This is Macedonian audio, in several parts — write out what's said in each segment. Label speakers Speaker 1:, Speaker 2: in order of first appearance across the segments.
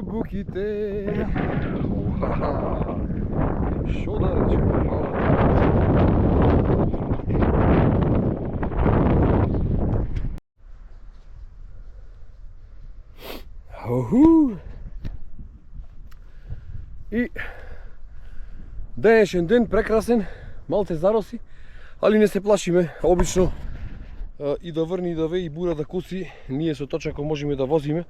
Speaker 1: буките. Шо да речем? Оху! И денешен ден прекрасен, малце зароси, али не се плашиме. Обично и да врни и да ве и бура да куси, ние со точако можеме да возиме.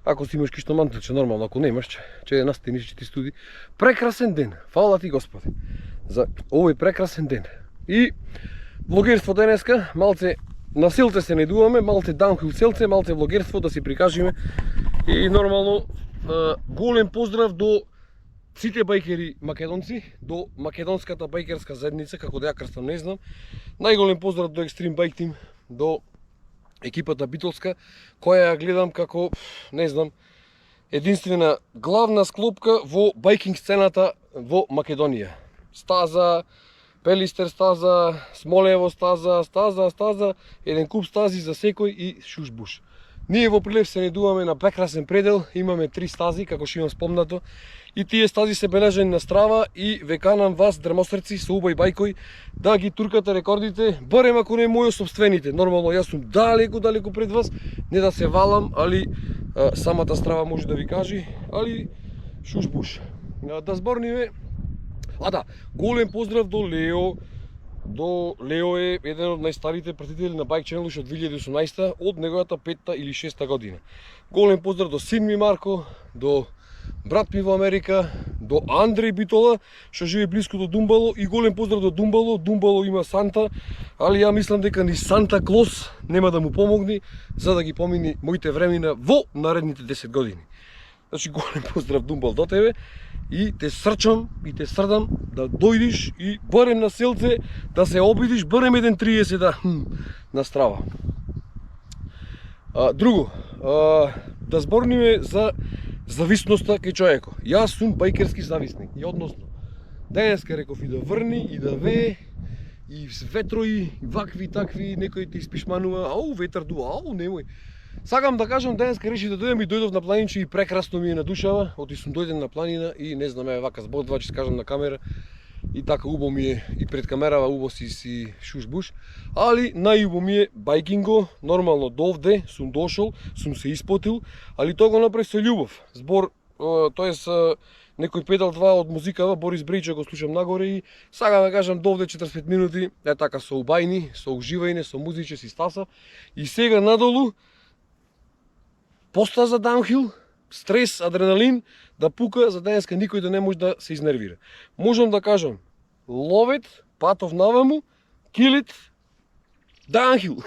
Speaker 1: Ако си имаш кишно мантилче, нормално, ако немаш, че настани, че ти студи. Прекрасен ден, фала ти Господи, за овој прекрасен ден. И влогерство денеска, малце на силце се најдуваме, малце даунхил селце, малце влогерство да си прикажеме. И нормално, голем поздрав до сите бајкери македонци, до македонската бајкерска заедница, како да ја крстам не знам. Најголем поздрав до Extreme Bike Team, до екипата битолска, која ја гледам како, не знам, единствена главна склопка во бајкинг сцената во Македонија. Стаза, Пелистер стаза, Смолево стаза, еден куп стази за секој и шушбуш. Ние во Прилеп се најдуваме на прекрасен предел, имаме 3 стази, како што имам спомнато, и тие стази се бележени на Страва и веканам вас, дрмосрци, со убај бајкој, да ги туркате рекордите, барем ако не мојо собствените. Нормално, јас сум далеку пред вас, не да се валам, али самата Страва може да ви кажи, али шушбуш. Да зборниме, да, голем поздрав до Лео. Лео е еден од најстарите пратители на Bike Channel од 2018 од неговата 5-та или 6-та година. Голем поздрав до син ми Марко, до брат ми во Америка, до Андреј Битола, што живее близко до Думбало, и голем поздрав до Думбало. Думбало има Санта, али ја мислам дека ни Санта Клос нема да му помогне за да ги помини моите времена во наредните 10 години. Значи голем поздрав Думбал до тебе и те срчам и те срдам да дојдиш и барем на селце да се обидиш барем 1.30 на Страва. Друго, да зборниме за зависноста кај човеко. Јас сум бајкерски зависник и односно денеска реков и да врни и да вее и ветрои, и вакви такви, некој ти испишманува, ау ветар дува, ау немој. Сакам да кажам, денеска реши да дојдем и дојдов на планинче и прекрасно ми е на душава. Оти сум дојден на планина и не знам, вака збордва, че скажам на камера. И така убо ми е и пред камерава убо си шушбуш. Али најубо ми е бајкинго, нормално довде сум дошол, сум се испотил, али тоа го направи со љубов. Збор, тоест некој педал 2 од музикава, Борис Брејче го слушам нагоре и сакам да кажам довде 45 минути, така со убајни, со уживање, со музиче си стаса. И сега надолу поста за даунхил, стрес, адреналин, да пука за денеска никој да не може да се изнервира. Можам да кажам, love it, патов наваму, kill it, даунхил.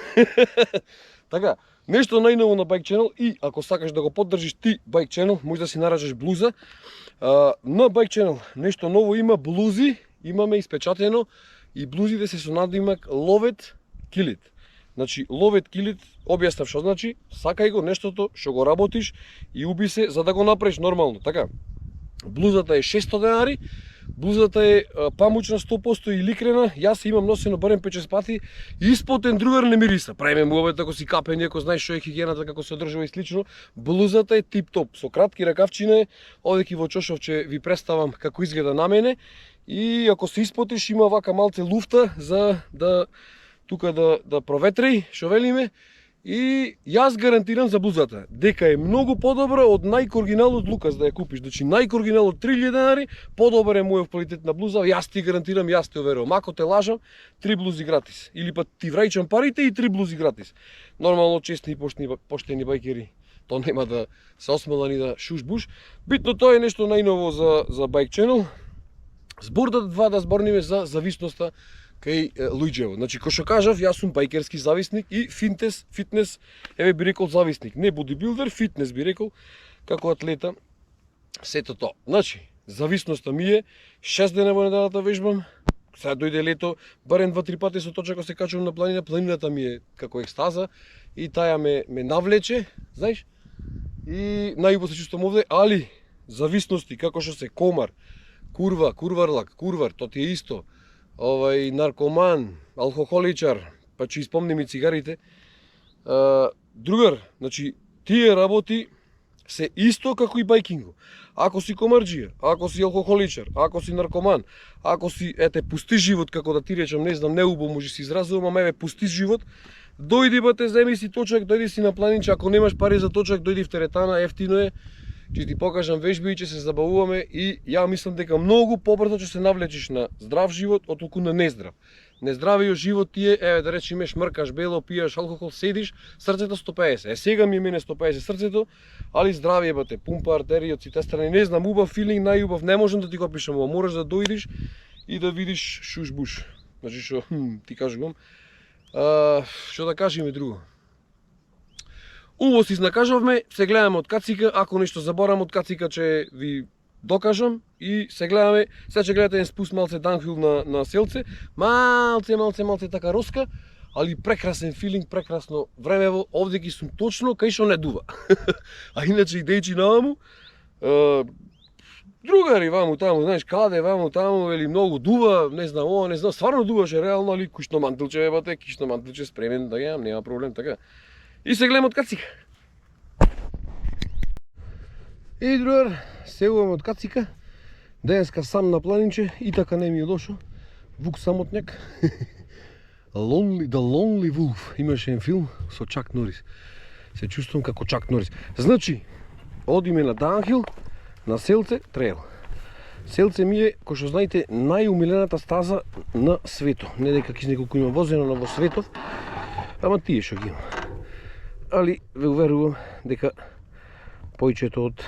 Speaker 1: Така, нешто најново на Bike Channel и ако сакаш да го поддржиш ти Bike Channel, може да си нараđаш блуза. На Bike Channel нешто ново има, блузи, имаме испечатено и блузите се со надимак love it, kill it. Значи, love it, kill it, објаснав што значи, сакај го нештото што го работиш и уби се за да го направиш нормално. Така, блузата е 600 денари, блузата е памучна 100% и ликрена, јас имам носено барем 5-6 пати, испотен другар не мириса. Правиме муабет ако си капе, ако знаеш што е хигиената, како се одржува и слично. Блузата е тип-топ, со кратки ракавчине, одеки во чошовче ви представам како изгледа на мене и ако се испотиш има вака малце луфта за да тука да проветри, што велиме, и јас гарантирам за блузата дека е многу подобра од Nike оригинал од Лукас да ја купиш. Значи Nike оригинал од 3000 денари, подобар е мојов квалитет на блуза, јас ти гарантирам, јас те уверувам. Ако те лажам, 3 блузи гратис. Или па ти враќам парите и 3 блузи гратис. Нормално честни и поштени бајкери, то нема да се осмела ни да шушбуш. Битно тоа е нешто најново за Bike Channel. Збордат 2 да зборниме за зависноста кај луѓево. Значи, кој што кажав, јас сум бајкерски зависник и фитнес, би рекол зависник. Не бодибилдер, фитнес би рекол, како атлета, сето тоа. Значи, зависноста ми е, 6 дена во неделата вежбам, сега дојде лето, барем 2-3 пати со точако се качувам на планина, планината ми е како екстаза и таја ме навлече, знаеш, и најубаво се чувствам овде, али зависности како што се комар, курварлак, тоа ти е исто, наркоман, алкохоличар, па ќе испомним и цигарите. Другар, значи, тие работи се исто како и байкингу. Ако си комарџија, ако си алкохоличар, ако си наркоман, ако си пусти живот, како да ти речам, не знам, неубо може си изразувам, ама пусти живот, дојди бате, земи си точак, дојди си на планинче, ако немаш пари за точак, дојди в теретана, ефтино е, ќе ти покажам вежби и ќе се забавуваме и ја мислам дека многу побрзо ќе се навлечиш на здрав живот отколку на нездрав. Нездравиот живот ти е, да речеме, шмркаш бело, пиеш алкохол, седиш, срцето 150. Сега ми е мене 150 срцето, али здравие бате, пумпа артерија од сите страни, не знам, убав филинг, најубав, не можам да ти го опишам, ама мораш да дојдеш и да видиш шуш-буш. Значи што ти кажувам. Што да кажеме друго? Убаво се изнакажавме, се гледаме од кацика, ако нешто заборам од кацика ќе ви докажам и се гледаме, сега ќе гледате еден спуст малце даунхил на селце, малце така роска, али прекрасен филинг, прекрасно времево, овде ги сум точно кај што не дува. А иначе идејчи наваму, другари ваму таму, знаеш каде ваму таму, или многу дува, не знам, ова не знам, стварно дуваше реално, али кушно мантилче бате, кишно мантилче спремен да јам, нема проблем така. И се гледам од кацика. И другар, се увам од кацика. Денеска сам на планинче и така не ми е лошо. Вук самотняк. The Lonely Wolf. Имаше еден филм со Чак Норис. Се чувствувам како Чак Норис. Значи, одиме на даунхил, на селце, трейл. Селце ми е, кој што знаете, најумилената стаза на светот. Не дека ќе неколку има возено во светот, ама тие што ги има. Али ве уверувам дека појчето од,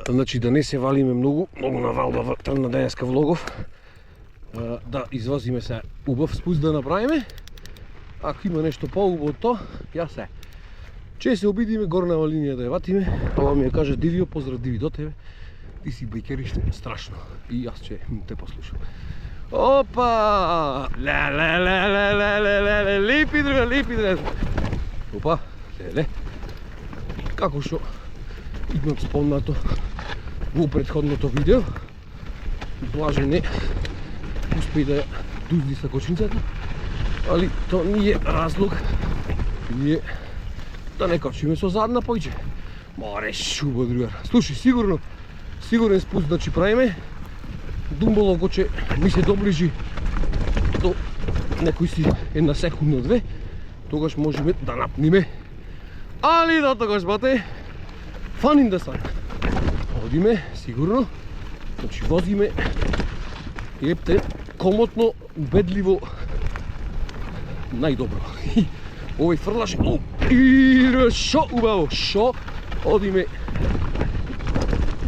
Speaker 1: значи да не се валиме многу на валба трна денеска влогов, да извозиме се убав спуст да направиме. Ако има нешто поубаво од тоа, ја се. Че се обидиме горнава линија да ја ватиме, ова ми ја кажа Дивио, поздрав Диви до тебе. Ти си бајкериште, страшно. И јас ќе те послушам. Опа! Лепи друга. Опа, леле. Како што имам спомнато во претходното видео, Блаже не успеи да ја дузди са кочницата, али тоа не е разлог ние да не качиме со задна појче. Море шубо, другар. Слушай, сигурен спуст да ќе правиме. Думбало го че ми се доближи до некој си една секунда две, тогаш можеме да напниме. Али до тогаш бате, fun in the sun. Одиме, сигурно, значи возиме, епте, комотно, убедливо, најдобро. Овој фрлаш, и шо убаво, шо, одиме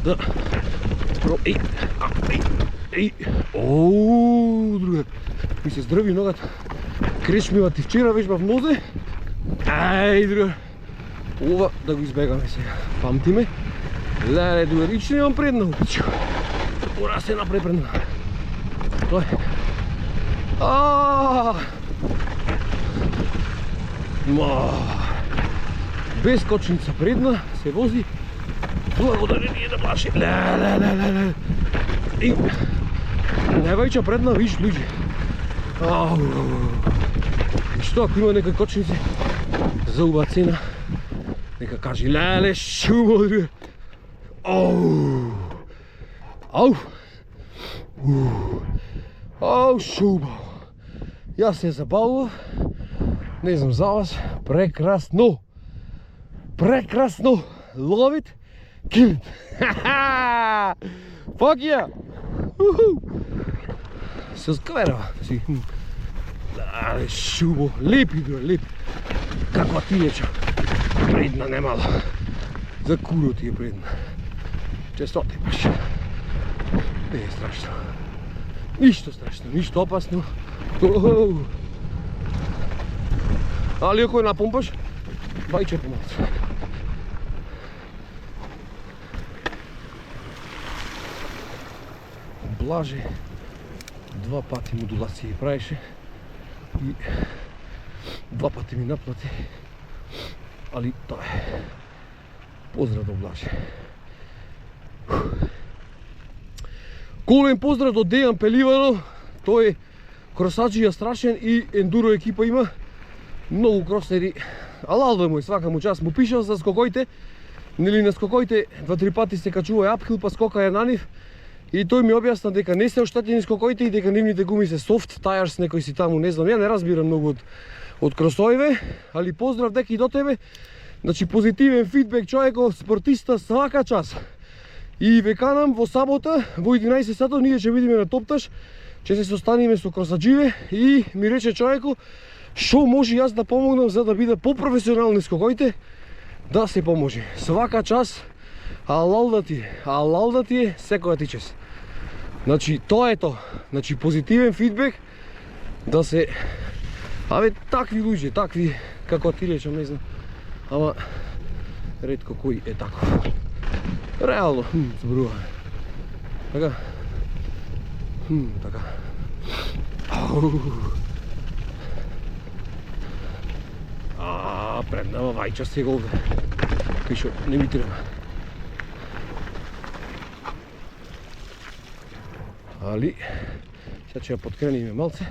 Speaker 1: да, другар, ми се здрави ногата, крешмива ти вчера веќе в нозе, другар, ова да го избегаме сега, памтиме, леле, другар, иче немам предна утичко, мора се напре предна, тој, без кочница предна се вози, благодарение на Блаже, леле, и највајча предна, виж, луѓе, и што ако има некој кочници за убава цена, нека кажи, леле, шубо, друга, шубо, јас се забавував, не знам за вас, прекрасно, love it, kill it, fuck yeah, се скверава, си, але шубо, лепи, друга, лепи, каква тијеча, предна немало, за куро ти е предна, честота имаш, не е страшно, ништо страшно, ништо опасно, али ако ја напомпаш, бајче помалце. Блаже, 2 пати модулации правеше и 2 пати ми наплати, али тоа е. Поздрав до Блаже. Голем поздрав до Дејан Пеливанов, тој е кросаджија страшен и ендуро екипа има, многу кроснери, алал да му и свака му час, му пишал за скокоите, Нели на скокоите 2-3 пати се качува апхил, па скока на нив. И тој ми објасна дека не се оштетени скокоите и дека нивните гуми се soft tires, некои си таму, не знам, ја не разбирам многу од кросоеве, али поздрав дека и до тебе. Значи позитивен фидбек, човеков, спортиста, свака час. И веканам во сабота, во 11 сатот, ние ќе видиме на Топташ, ќе се состаниме со кросадживе и ми рече човекот што може јас да помогнам за да биде по-професионални скокоите, да се поможи. Свака час, алал да ти е, секоја ти чест. Значи, тоа е тоа. Значи, позитивен фидбек, да се... Абе, такви луѓе, такви, како ти речам, не знам. Ама, ретко кој е тако. Реално, зборува. Така. Така. Преднава вајча сега овде. Кај шо не ми треба. Али, сега ќе ја подкрениме малце.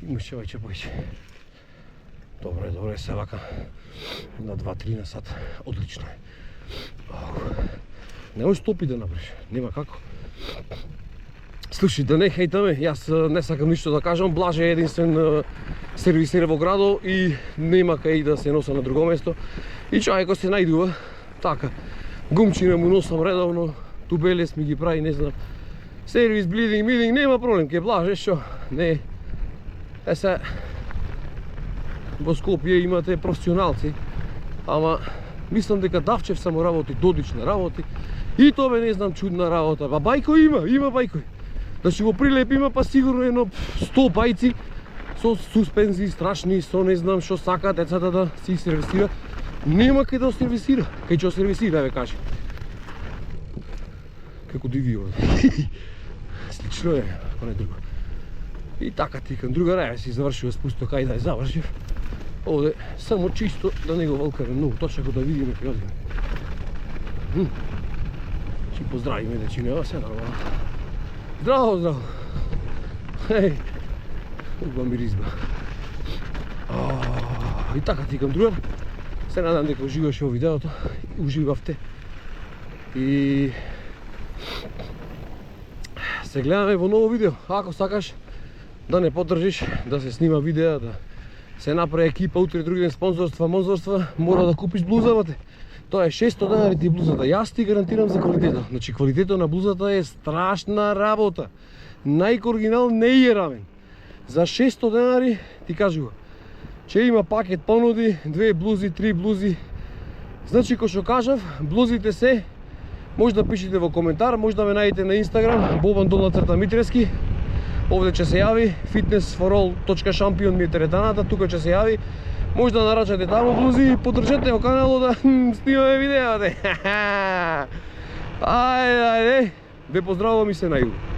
Speaker 1: Имаше вајче поиќе. Добре, се вака. На 2-3 на сат. Одлично е. Не може стопи да направиш. Нема како. Слушай, да не хейтаме, јас не сакам ништо да кажам, Блаже е единствен сервисер во градо и нема кај да се носа на друго место. И човекот се најдува, така, гумчина му носам редовно, тубелес ми ги прави, не знам, сервис, блидинг, мидинг, нема проблем, ке Блаже, шо, не. Се, во Скопје имате професионалци, ама мислам дека Давчев само работи, Додична работи, и тоа бе не знам чудна работа, ба Бајко има Бајко. Да си го прилепиме, па сигурно едно 100 бајци со суспензии страшни, со не знам што сака децата да си сервисира. Нема кај да сервисира. Кај ќе сервисира, ве кажи. Како диви овде. Слично е, ако не друго. И така ти кам друга раја си завршил спусто кај да ја завршив. Овде само чисто да не го волкаме многу, точно да видиме кај одиме. Ќе поздравиме дечине, се нормално. Здраво! Хеј! Убава миризба. И така ти кам другар. Се надам дека уживаше во видеото. Уживавте. И... се гледаме во ново видео. Ако сакаш да не поддржиш, да се снима видео, да се направи екипа, утре други ден спонзорства, мора да купиш блузавате. Тоа е 600 денари ти блузата. Јас ти гарантирам за квалитетот. Значи квалитетот на блузата е страшна работа. Најко оригинал не е рамен. За 600 денари ти кажува. Че има пакет понуди, 2 блузи, 3 блузи. Значи кој што кажав, блузите се може да пишете во коментар, може да ме најдете на Инстаграм, Boban_Mitreski. Овде ќе се јави fitnessforall.champion ми е теретаната, тука ќе се јави. Може да нарачате таму блузи и поддржете во каналот да снимаме видео. Ајде, ве поздравувам и се најубаво.